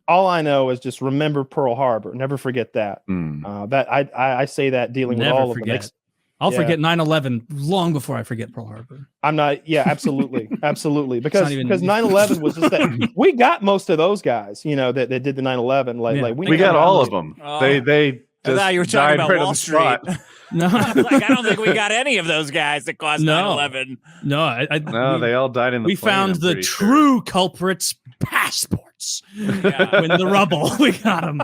all I know is just remember Pearl Harbor. Never forget that. That I say that dealing with all of them. I'll forget 9/11 long before I forget Pearl Harbor. I'm not. Yeah, absolutely, absolutely. Because 9/11 was just that we got most of those guys. You know that did the 9/11. Like we got all of them. They. I thought you were talking about right Wall Street. No, like I don't think we got any of those guys that caused 9/11. No, they all died in the We plane, found the true culprits' passports. Yeah. When the rubble, we got them.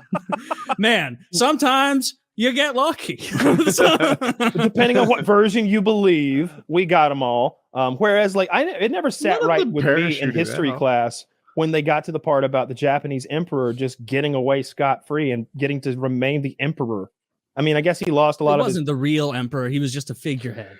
Man, sometimes you get lucky. Depending on what version you believe, we got them all. Whereas, like, it never sat right with me in history class when they got to the part about the Japanese emperor just getting away scot-free and getting to remain the emperor. I mean, I guess he lost a lot of. He wasn't the real emperor. He was just a figurehead.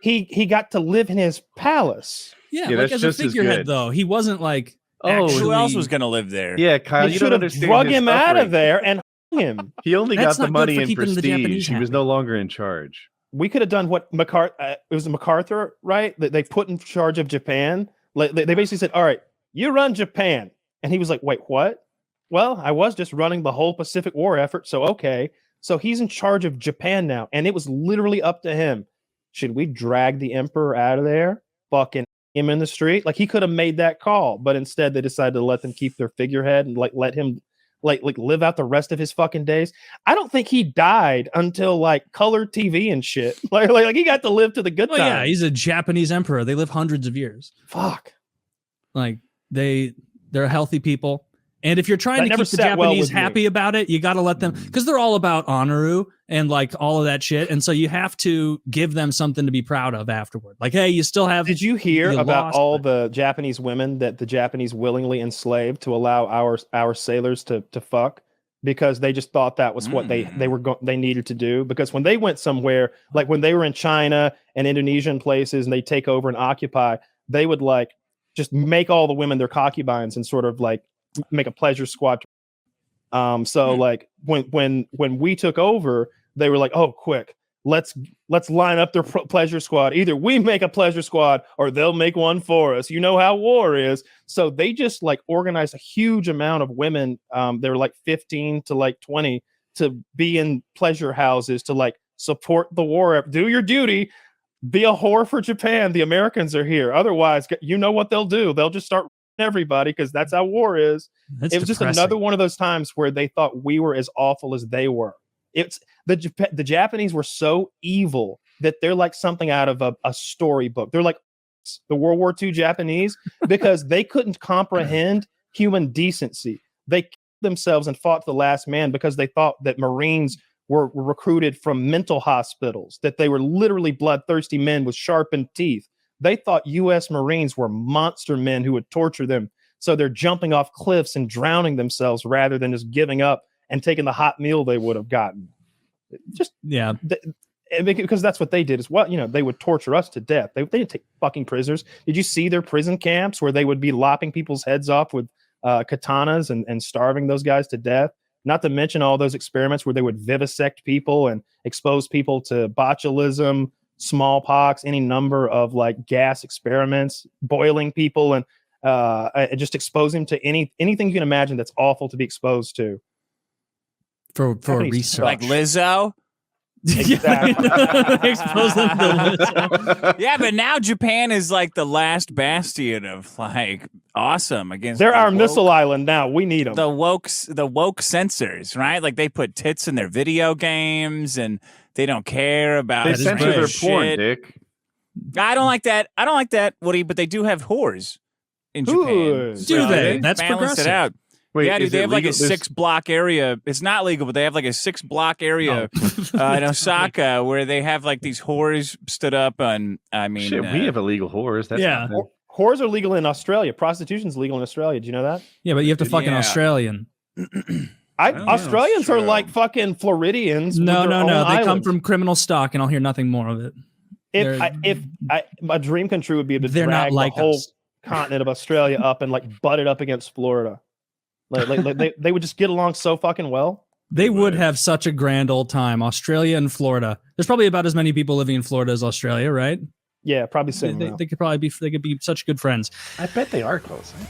He got to live in his palace. Yeah, like as a figurehead, though. He wasn't like. Who else was going to live there? Yeah, Kyle, you should have drug him out of there and hung him. He only got the money and prestige. He was no longer in charge. We could have done what MacArthur. It was MacArthur, right? That they put in charge of Japan. Like they basically said, "All right, you run Japan," and he was like, "Wait, what?" Well, I was just running the whole Pacific War effort, so okay. So he's in charge of Japan now, and it was literally up to him. Should we drag the emperor out of there? Fucking him in the street? Like he could have made that call, but instead they decided to let them keep their figurehead and like let him like live out the rest of his fucking days. I don't think he died until like color TV and shit. Like he got to live to the good times. Yeah, he's a Japanese emperor. They live hundreds of years. Fuck. Like they're healthy people. And if you're trying to keep the Japanese happy about it, you got to let them, because they're all about honoru and like all of that shit. And so you have to give them something to be proud of afterward. Like, hey, you still have. Did you hear about all the Japanese women that the Japanese willingly enslaved to allow our sailors to fuck? Because they just thought that was what they needed to do. Because when they went somewhere, like when they were in China and Indonesian places and they take over and occupy, they would like just make all the women their concubines and sort of like make a pleasure squad. So like when we took over, they were like, oh, quick, let's line up their pleasure squad. Either we make a pleasure squad or they'll make one for us. You know how war is. So they just like organized a huge amount of women. They were like 15 to like 20 to be in pleasure houses to like support the war. Do your duty. Be a whore for Japan. The Americans are here. Otherwise, you know what they'll do. They'll just start everybody because that's how war is. It was just another one of those times where they thought we were as awful as they were. It's the Japanese were so evil that they're like something out of a storybook. They're like the World War II Japanese because they couldn't comprehend human decency. They killed themselves and fought to the last man because they thought that Marines were recruited from mental hospitals, that they were literally bloodthirsty men with sharpened teeth. They thought U.S. Marines were monster men who would torture them. So they're jumping off cliffs and drowning themselves rather than just giving up and taking the hot meal they would have gotten. Because that's what they did as well. You know, they would torture us to death. They didn't take fucking prisoners. Did you see their prison camps where they would be lopping people's heads off with katanas and starving those guys to death? Not to mention all those experiments where they would vivisect people and expose people to botulism, smallpox, any number of like gas experiments, boiling people and just exposing them to anything you can imagine that's awful to be exposed to. For research. Like Lizzo? Exactly. Expose them to Lizzo. Yeah, but now Japan is like the last bastion of like awesome against. They're our missile island now. We need them. The woke censors, right? Like they put tits in their video games and they don't care about. They censor their porn, Dick. I don't like that, Woody. But they do have whores in Japan. Do they? That's balance progressive. it out. Wait, yeah, dude, they have like a legal? 6-block area. It's not legal, but they have like a 6-block area in Osaka where they have like these whores stood up on. I mean, shit, we have illegal whores. That's yeah. Whores are legal in Australia. Prostitution's legal in Australia. Do you know that? Yeah, but you have to fuck an Australian. Australians are like fucking Floridians. No. They islands. come from criminal stock, and I'll hear nothing more of it. My dream come true would be to they're drag not like the whole us. continent of Australia up and like butt it up against Florida. Like they would just get along so fucking well. They would have such a grand old time. Australia and Florida. There's probably about as many people living in Florida as Australia, right? Yeah, probably same. They could be such good friends. I bet they are close. Eh?